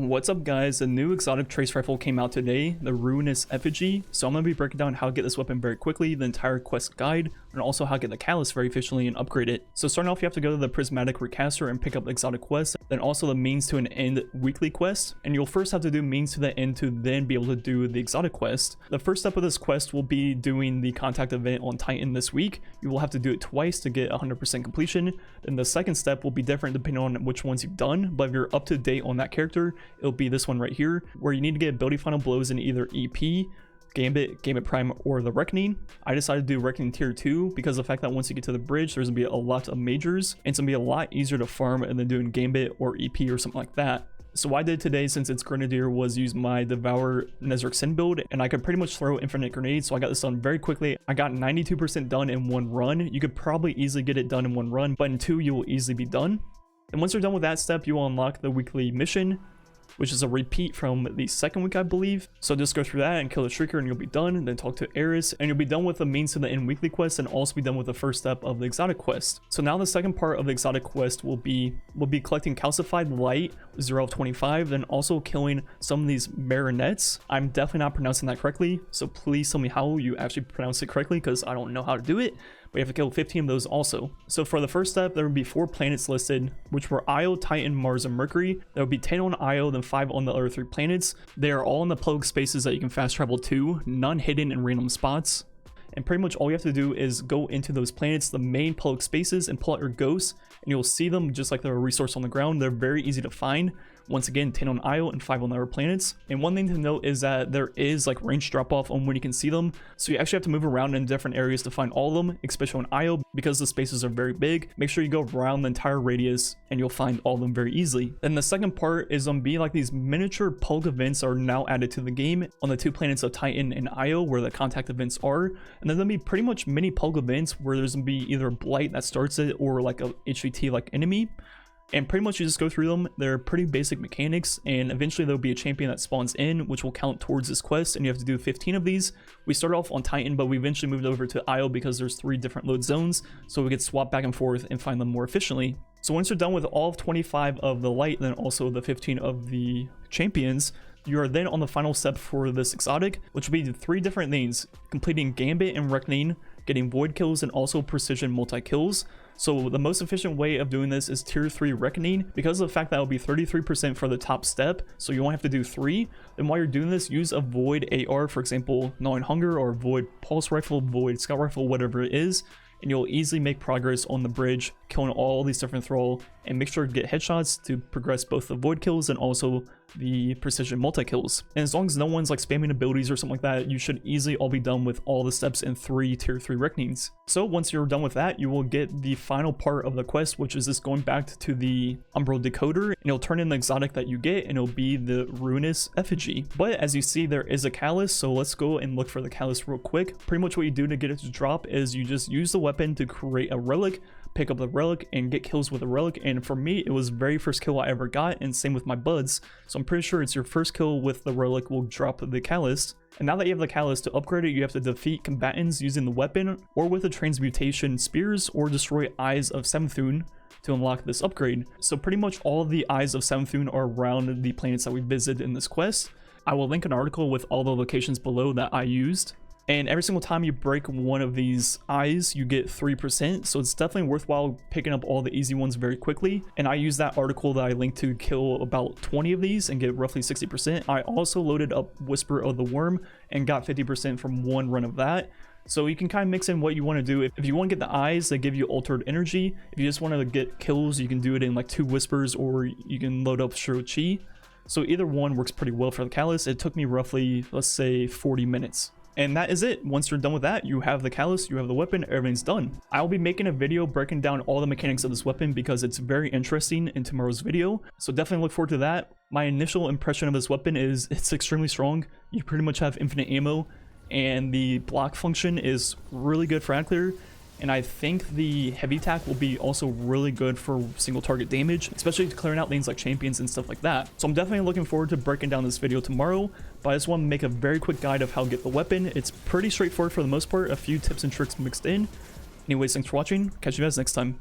What's up guys, a new exotic trace rifle came out today, the Ruinous Effigy. So I'm going to be breaking down how to get this weapon very quickly, the entire quest guide, and also how to get the callus very efficiently and upgrade it. So starting off, you have to go to the prismatic recaster and pick up the exotic quest, then also the means to an end weekly quest. And you'll first have to do means to the end to then be able to do the exotic quest. The first step of this quest will be doing the contact event on Titan this week. You will have to do it twice to get 100% completion. Then the second step will be different depending on which ones you've done, but if you're up to date on that character, it'll be this one right here, where you need to get ability final blows in either EP, Gambit Prime, or the Reckoning. I decided to do Reckoning tier 2 because of the fact that once you get to the bridge, there's gonna be a lot of majors, and it's gonna be a lot easier to farm than doing Gambit or EP or something like that. So what I did today, since it's Grenadier, was use my Devour Nezarec Sin build, and I could pretty much throw infinite grenades, so I got this done very quickly. I got 92% done in one run. You could probably easily get it done in one run, but in two, you will easily be done. And once you're done with that step, you will unlock the weekly mission, which is a repeat from the second week, I believe. So just go through that and kill the Shrieker and you'll be done, and then talk to Eris, and you'll be done with the means to the end weekly quest, and also be done with the first step of the exotic quest. So now the second part of the exotic quest will be collecting calcified light 0 of 25, then also killing some of these marionettes. I'm definitely not pronouncing that correctly, so please tell me how you actually pronounce it correctly, because I don't know how to do it. But you have to kill 15 of those also. So for the first step, there would be 4 planets listed, which were Io, Titan, Mars, and Mercury. There would be 10 on Io, then 5 on the other 3 planets. They are all in the plug spaces that you can fast travel to, none hidden in random spots. And pretty much all you have to do is go into those planets, the main plug spaces, and pull out your ghosts, and you'll see them just like they're a resource on the ground. They're very easy to find. Once again, 10 on Io and 5 on the other planets. And one thing to note is that there is like range drop off on when you can see them, so you actually have to move around in different areas to find all of them, especially on Io, because the spaces are very big. Make sure you go around the entire radius and you'll find all of them very easily. Then the second part is be like these miniature pulg events are now added to the game on the 2 planets of Titan and Io, where the contact events are. And then there'll be pretty much mini pulg events where there's gonna be either a blight that starts it or like a HVT like enemy. And pretty much you just go through them. They're pretty basic mechanics, and eventually there'll be a champion that spawns in, which will count towards this quest, and you have to do 15 of these. We started off on Titan, but we eventually moved over to Io because there's 3 different load zones, so we could swap back and forth and find them more efficiently. So once you're done with all of 25 of the light, then also the 15 of the champions, you are then on the final step for this exotic, which will be 3 different things: completing Gambit and Reckoning, getting void kills, and also precision multi-kills. So the most efficient way of doing this is tier 3 Reckoning, because of the fact that it will be 33% for the top step, so you won't have to do 3. And while you're doing this, use a void AR, for example, Gnawing Hunger, or void pulse rifle, void scout rifle, whatever it is, and you'll easily make progress on the bridge, killing all these different thrall, and make sure to get headshots to progress both the void kills and also the precision multi-kills. And as long as no one's like spamming abilities or something like that, you should easily all be done with all the steps in 3 tier 3 reckonings. So once you're done with that, you will get the final part of the quest, which is just going back to the Umbral Decoder, and it'll turn in the exotic that you get, and it'll be the Ruinous Effigy. But as you see, there is a callus, so let's go and look for the callus real quick. Pretty much what you do to get it to drop is you just use the weapon to create a relic, pick up the relic, and get kills with the relic. And for me, it was very first kill I ever got, and same with my buds, so I'm pretty sure it's your first kill with the relic will drop the callus. And now that you have the callus, to upgrade it, you have to defeat combatants using the weapon, or with the transmutation spears, or destroy Eyes of Savathun to unlock this upgrade. So pretty much all of the Eyes of Savathun are around the planets that we visited in this quest. I will link an article with all the locations below that I used. And every single time you break one of these eyes, you get 3%. So it's definitely worthwhile picking up all the easy ones very quickly. And I used that article that I linked to kill about 20 of these and get roughly 60%. I also loaded up Whisper of the Worm and got 50% from one run of that. So you can kind of mix in what you want to do. If you want to get the eyes, they give you altered energy. If you just want to get kills, you can do it in like 2 whispers, or you can load up Shiro Chi. So either one works pretty well for the callus. It took me roughly, let's say, 40 minutes. And that is it. Once you're done with that, you have the callus, you have the weapon, everything's done. I'll be making a video breaking down all the mechanics of this weapon because it's very interesting in tomorrow's video. So definitely look forward to that. My initial impression of this weapon is it's extremely strong. You pretty much have infinite ammo, and the block function is really good for ad clear. And I think the heavy attack will be also really good for single target damage, especially clearing out things like champions and stuff like that. So I'm definitely looking forward to breaking down this video tomorrow, but I just want to make a very quick guide of how to get the weapon. It's pretty straightforward for the most part, a few tips and tricks mixed in. Anyways, thanks for watching. Catch you guys next time.